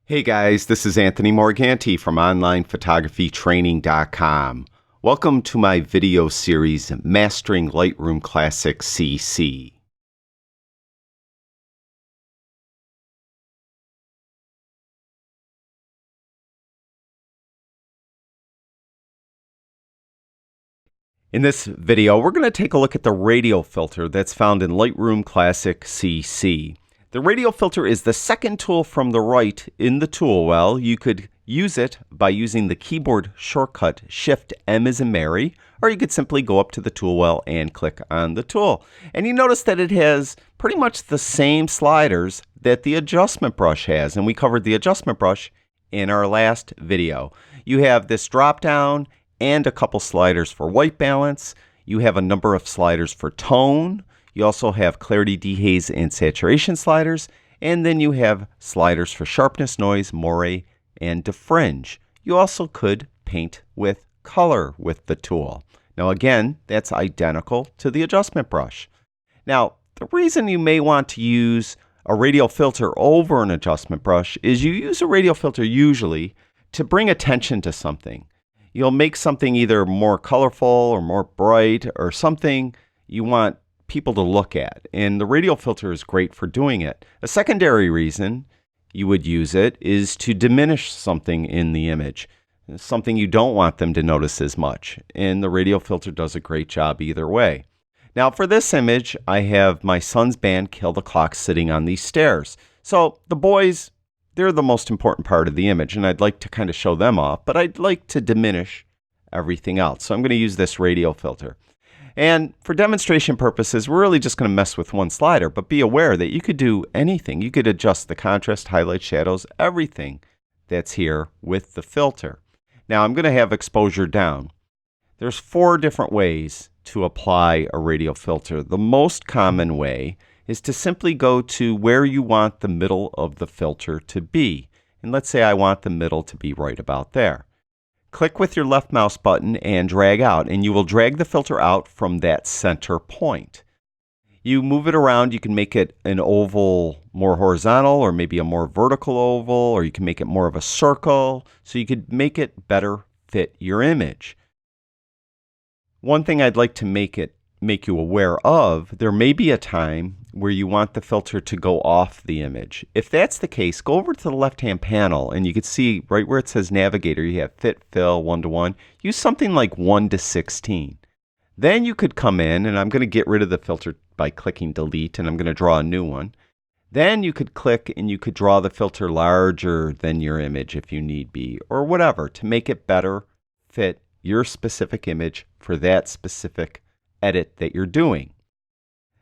Hey guys, this is Anthony Morganti from OnlinePhotographyTraining.com. Welcome to my video series, Mastering Lightroom Classic CC. In this video, we're going to take a look at the radial filter that's found in Lightroom Classic CC. The radial filter is the second tool from the right in the tool well. You could use it by using the keyboard shortcut Shift M as in Mary, or you could simply go up to the tool well and click on the tool. And you notice that it has pretty much the same sliders that the adjustment brush has, and we covered the adjustment brush in our last video. You have this drop down and a couple sliders for white balance. You have a number of sliders for tone. You also have clarity, dehaze, and saturation sliders. And then you have sliders for sharpness, noise, moire, and defringe. You also could paint with color with the tool. Now again, that's identical to the adjustment brush. Now, the reason you may want to use a radial filter over an adjustment brush is you use a radial filter usually to bring attention to something. You'll make something either more colorful or more bright or something you want people to look at, and the radial filter is great for doing it. A secondary reason you would use it is to diminish something in the image, something you don't want them to notice as much, and the radial filter does a great job either way. Now for this image, I have my son's band Kill the Clock sitting on these stairs. So the boys, they're the most important part of the image, and I'd like to kind of show them off, but I'd like to diminish everything else. So I'm going to use this radial filter. And for demonstration purposes, we're really just going to mess with one slider, but be aware that you could do anything. You could adjust the contrast, highlight, shadows, everything that's here with the filter. Now I'm going to have exposure down. There's 4 different ways to apply a radial filter. The most common way is to simply go to where you want the middle of the filter to be. And let's say I want the middle to be right about there. Click with your left mouse button and drag out, and you will drag the filter out from that center point. You move it around, you can make it an oval more horizontal, or maybe a more vertical oval, or you can make it more of a circle, so you could make it better fit your image. One thing I'd like to make you aware of, there may be a time where you want the filter to go off the image. If that's the case, go over to the left-hand panel and you can see right where it says Navigator, you have Fit, Fill, 1:1. Use something like 1:16. Then you could come in, and I'm going to get rid of the filter by clicking Delete, and I'm going to draw a new one. Then you could click and you could draw the filter larger than your image if you need be, or whatever, to make it better fit your specific image for that specific edit that you're doing.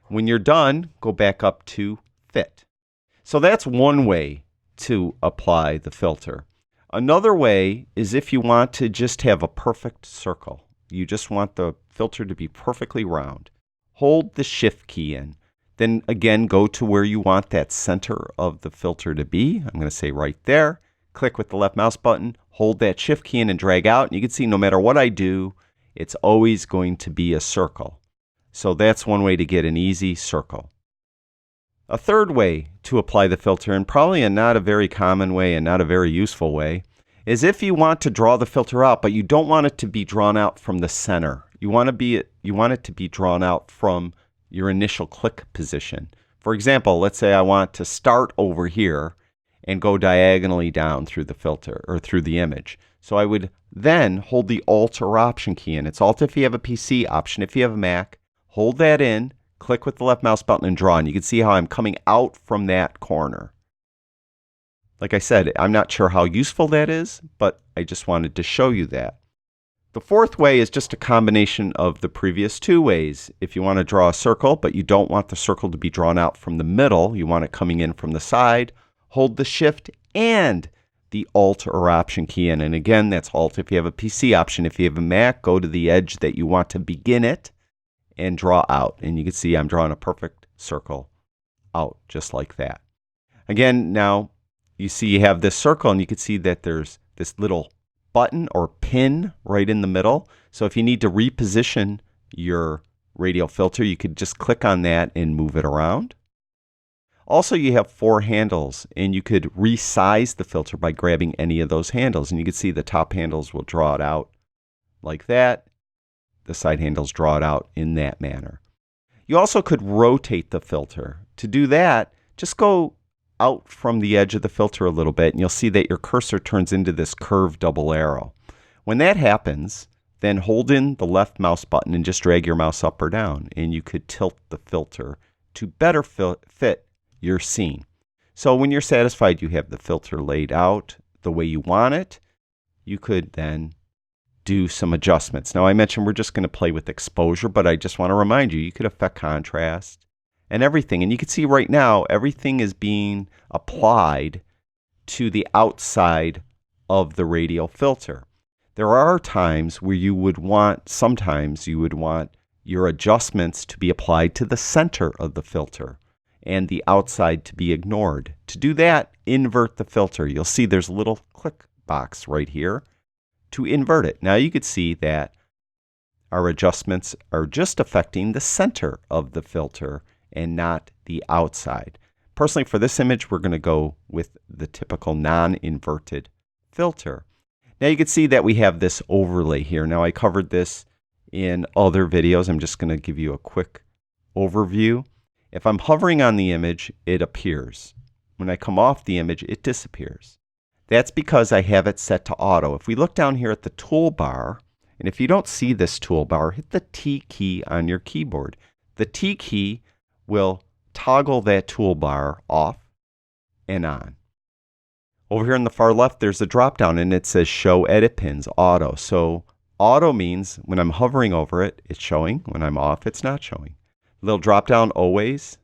When you're done, go back up to Fit. So that's one way to apply the filter. Another way is if you want to just have a perfect circle. You just want the filter to be perfectly round. Hold the Shift key in. Then again, go to where you want that center of the filter to be. I'm going to say right there. Click with the left mouse button, hold that Shift key in and drag out. And you can see no matter what I do, it's always going to be a circle. So that's one way to get an easy circle. A third way to apply the filter, and probably not a very common way and not a very useful way, is if you want to draw the filter out, but you don't want it to be drawn out from the center. You want it to be drawn out from your initial click position. For example, let's say I want to start over here and go diagonally down through the filter or through the image. So I would then hold the Alt or Option key in. It's Alt if you have a PC, Option if you have a Mac. Hold that in, click with the left mouse button and draw, and you can see how I'm coming out from that corner. Like I said, I'm not sure how useful that is, but I just wanted to show you that. The fourth way is just a combination of the previous 2 ways. If you want to draw a circle, but you don't want the circle to be drawn out from the middle, you want it coming in from the side, hold the Shift and the Alt or Option key in. And again, that's Alt if you have a PC, Option if you have a Mac. Go to the edge that you want to begin it and draw out. And you can see I'm drawing a perfect circle out just like that. Again, now you see you have this circle, and you can see that there's this little button or pin right in the middle. So if you need to reposition your radial filter, you could just click on that and move it around. Also, you have 4 handles, and you could resize the filter by grabbing any of those handles. And you can see the top handles will draw it out like that. The side handles draw it out in that manner. You also could rotate the filter. To do that, just go out from the edge of the filter a little bit, and you'll see that your cursor turns into this curved double arrow. When that happens, then hold in the left mouse button and just drag your mouse up or down, and you could tilt the filter to better fit your scene. So when you're satisfied you have the filter laid out the way you want it, you could then do some adjustments. Now I mentioned we're just going to play with exposure, but I just want to remind you, you could affect contrast and everything. And you can see right now everything is being applied to the outside of the radial filter. There are times where sometimes you would want your adjustments to be applied to the center of the filter and the outside to be ignored. To do that, invert the filter. You'll see there's a little click box right here to invert it. Now you could see that our adjustments are just affecting the center of the filter and not the outside. Personally, for this image, we're going to go with the typical non-inverted filter. Now you can see that we have this overlay here. Now I covered this in other videos. I'm just going to give you a quick overview. If I'm hovering on the image, it appears. When I come off the image, it disappears. That's because I have it set to auto. If we look down here at the toolbar, and if you don't see this toolbar, hit the T key on your keyboard. The T key will toggle that toolbar off and on. Over here on the far left, there's a drop down and it says Show Edit Pins Auto. So auto means when I'm hovering over it, it's showing. When I'm off, it's not showing. Little drop down always.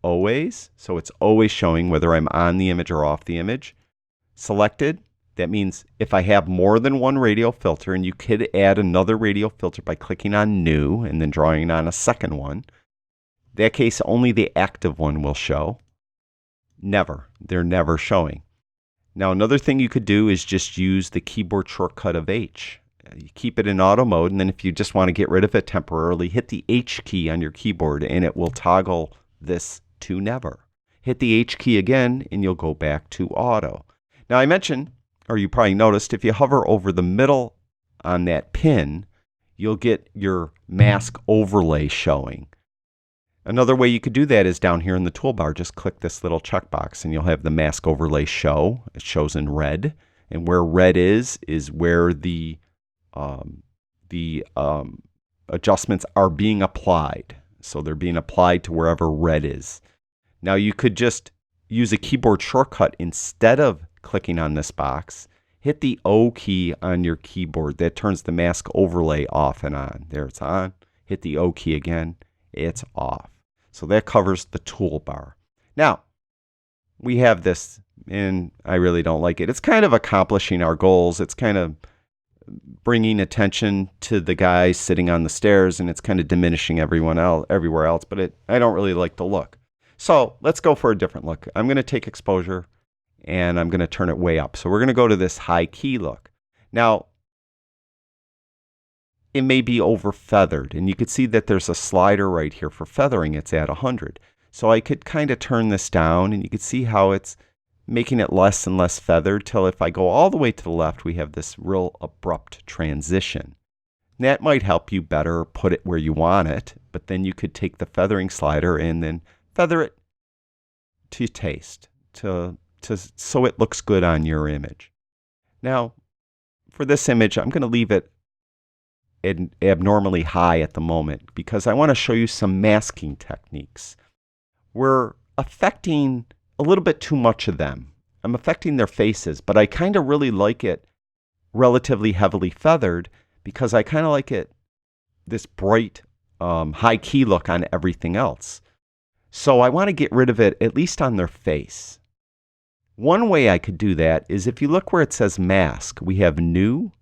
Always. So it's always showing whether I'm on the image or off the image. Selected. That means if I have more than one radial filter, and you could add another radial filter by clicking on New and then drawing on a second one. In that case, only the active one will show. Never. They're never showing. Now another thing you could do is just use the keyboard shortcut of H. You keep it in auto mode, and then if you just want to get rid of it temporarily, hit the H key on your keyboard and it will toggle this to never. Hit the H key again and you'll go back to auto. Now I mentioned, or you probably noticed, if you hover over the middle on that pin, you'll get your mask overlay showing. Another way you could do that is down here in the toolbar. Just click this little checkbox and you'll have the mask overlay show. It shows in red, and where red is where the adjustments are being applied. So they're being applied to wherever red is. Now you could just use a keyboard shortcut instead of clicking on this box. Hit the O key on your keyboard. That turns the mask overlay off and on. There, it's on. Hit the O key again. It's off. So that covers the toolbar. Now, we have this, and I really don't like it. It's kind of accomplishing our goals. It's kind of bringing attention to the guy sitting on the stairs, and it's kind of diminishing everywhere else, but I don't really like the look. So let's go for a different look. I'm going to take exposure, and I'm going to turn it way up. So we're going to go to this high key look. Now, it may be over feathered, and you could see that there's a slider right here for feathering. It's at 100. So I could kind of turn this down, and you could see how it's making it less and less feathered till if I go all the way to the left, we have this real abrupt transition. And that might help you better put it where you want it, but then you could take the feathering slider and then feather it to taste, so it looks good on your image. Now, for this image, I'm going to leave it abnormally high at the moment because I want to show you some masking techniques. We're affecting a little bit too much of them. I'm affecting their faces, but I kind of really like it relatively heavily feathered because I kind of like it, this bright high key look on everything else. So I want to get rid of it at least on their face. One way I could do that is if you look where it says mask, we have new.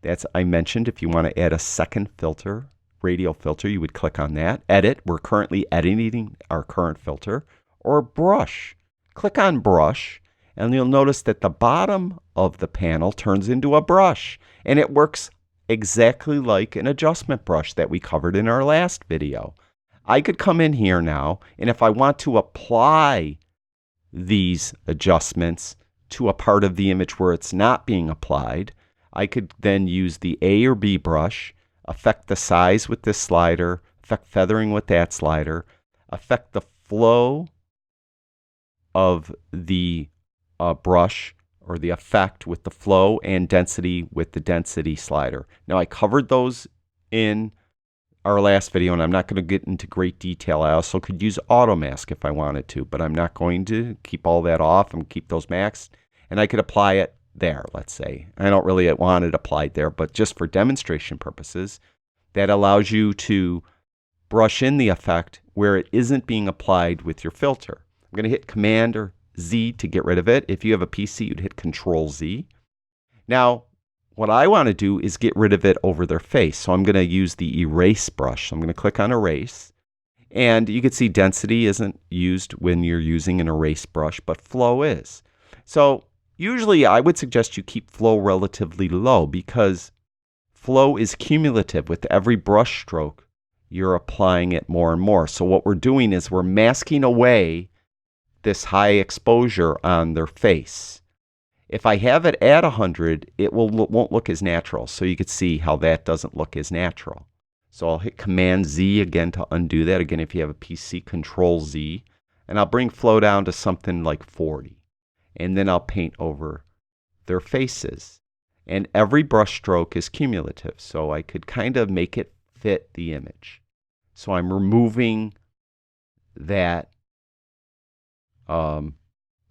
That's, I mentioned, if you want to add a second filter, radial filter, you would click on that. Edit, we're currently editing our current filter. Or brush, click on brush, and you'll notice that the bottom of the panel turns into a brush, and it works exactly like an adjustment brush that we covered in our last video. I could come in here now, and if I want to apply these adjustments to a part of the image where it's not being applied, I could then use the A or B brush, affect the size with this slider, affect feathering with that slider, affect the flow of the brush or the effect with the flow, and density with the density slider. Now I covered those in our last video, and I'm not going to get into great detail. I also could use auto mask if I wanted to, but I'm not going to. Keep all that off and keep those maxed, and I could apply it there, let's say. I don't really want it applied there, but just for demonstration purposes, that allows you to brush in the effect where it isn't being applied with your filter. I'm going to hit Command or Z to get rid of it. If you have a PC, you'd hit Control Z. Now, what I want to do is get rid of it over their face. So I'm going to use the Erase brush. So I'm going to click on Erase. And you can see density isn't used when you're using an erase brush, but flow is. So usually I would suggest you keep flow relatively low, because flow is cumulative. With every brush stroke, you're applying it more and more. So what we're doing is we're masking away this high exposure on their face. If I have it at 100, it won't look as natural. So you can see how that doesn't look as natural. So I'll hit Command Z again to undo that. Again, if you have a PC, Control Z. And I'll bring flow down to something like 40. And then I'll paint over their faces. And every brush stroke is cumulative. So I could kind of make it fit the image. So I'm removing that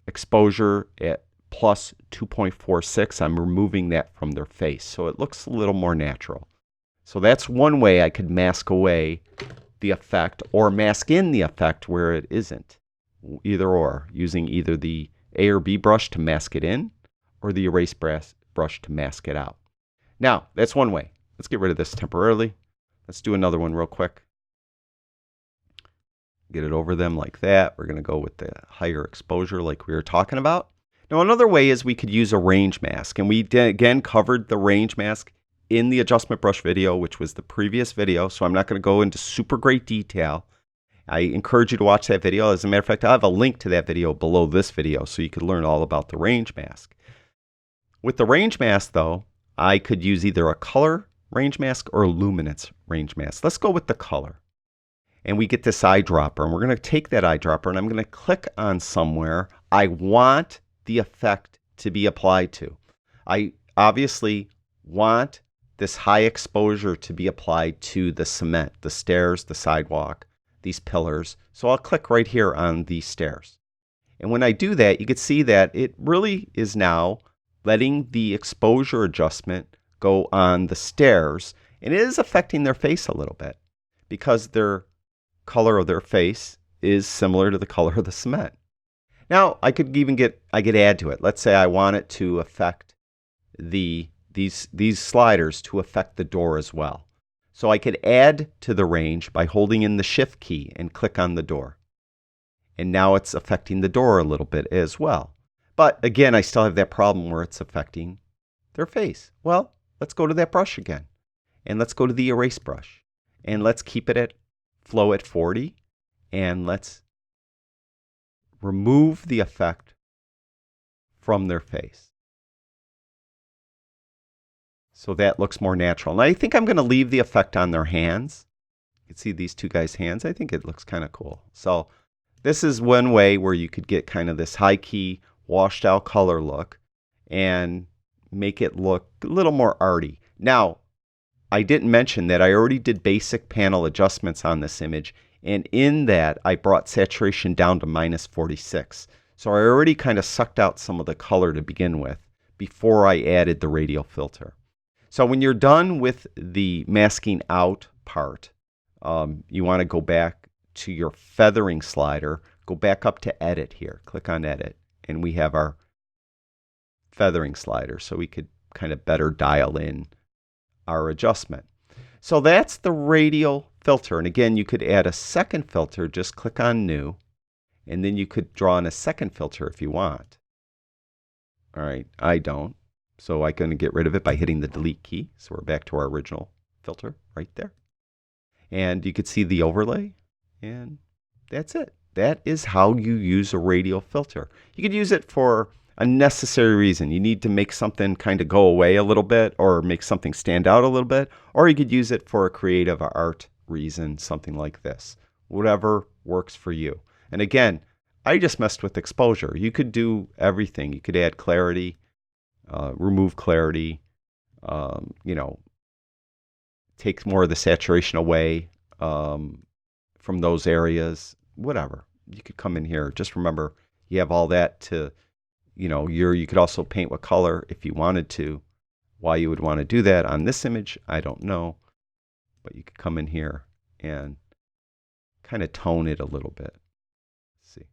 exposure at plus 2.46. I'm removing that from their face, so it looks a little more natural. So that's one way I could mask away the effect, or mask in the effect where it isn't. Either or, using either the A or B brush to mask it in, or the erase brush to mask it out. Now, that's one way. Let's get rid of this temporarily. Let's do another one real quick. Get it over them like that. We're going to go with the higher exposure like we were talking about. Now, another way is we could use a range mask. And we again covered the range mask in the adjustment brush video, which was the previous video. So I'm not going to go into super great detail. I encourage you to watch that video. As a matter of fact, I have a link to that video below this video so you can learn all about the range mask. With the range mask, though, I could use either a color range mask or a luminance range mask. Let's go with the color. And we get this eyedropper, and we're going to take that eyedropper, and I'm going to click on somewhere I want the effect to be applied to. I obviously want this high exposure to be applied to the cement, the stairs, the sidewalk, these pillars. So I'll click right here on these stairs. And when I do that, you can see that it really is now letting the exposure adjustment go on the stairs, and it is affecting their face a little bit because their color of their face is similar to the color of the cement. Now, I could add to it. Let's say I want it to affect these sliders to affect the door as well. So I could add to the range by holding in the Shift key and click on the door. And now it's affecting the door a little bit as well. But again, I still have that problem where it's affecting their face. Well, let's go to that brush again. And let's go to the erase brush. And let's keep it at flow at 40, and let's remove the effect from their face. So that looks more natural. And I think I'm going to leave the effect on their hands. You can see these two guys' hands. I think it looks kind of cool. So this is one way where you could get kind of this high key, washed out color look and make it look a little more arty. Now, I didn't mention that I already did basic panel adjustments on this image, and in that I brought saturation down to -46. So I already kind of sucked out some of the color to begin with before I added the radial filter. So when you're done with the masking out part, you want to go back to your feathering slider, go back up to edit here, click on edit, and we have our feathering slider, so we could kind of better dial in our adjustment. So that's the radial filter. And again, you could add a second filter. Just click on new, and then you could draw in a second filter if you want. All right, I don't. So I'm going to get rid of it by hitting the delete key. So we're back to our original filter right there. And you could see the overlay. And that's it. That is how you use a radial filter. You could use it for a necessary reason. You need to make something kind of go away a little bit or make something stand out a little bit. Or you could use it for a creative art reason, something like this. Whatever works for you. And again, I just messed with exposure. You could do everything. You could add clarity, remove clarity, you know, take more of the saturation away from those areas, whatever. You could come in here. Just remember, you have all that to, you know, you could also paint with color if you wanted to. Why you would want to do that on this image, I don't know. But you could come in here and kind of tone it a little bit. Let's see.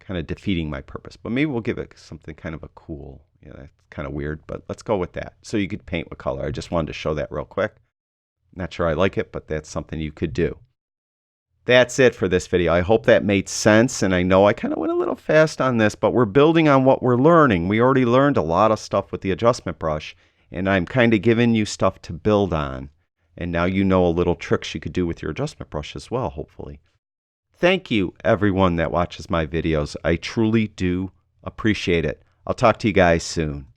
Kind of defeating my purpose. But maybe we'll give it something kind of a cool, you know, that's kind of weird, but let's go with that. So you could paint with color. I just wanted to show that real quick. Not sure I like it, but that's something you could do. That's it for this video. I hope that made sense, and I know I kind of went a little fast on this, but we're building on what we're learning. We already learned a lot of stuff with the adjustment brush, and I'm kind of giving you stuff to build on. And now you know a little tricks you could do with your adjustment brush as well, hopefully. Thank you, everyone that watches my videos. I truly do appreciate it. I'll talk to you guys soon.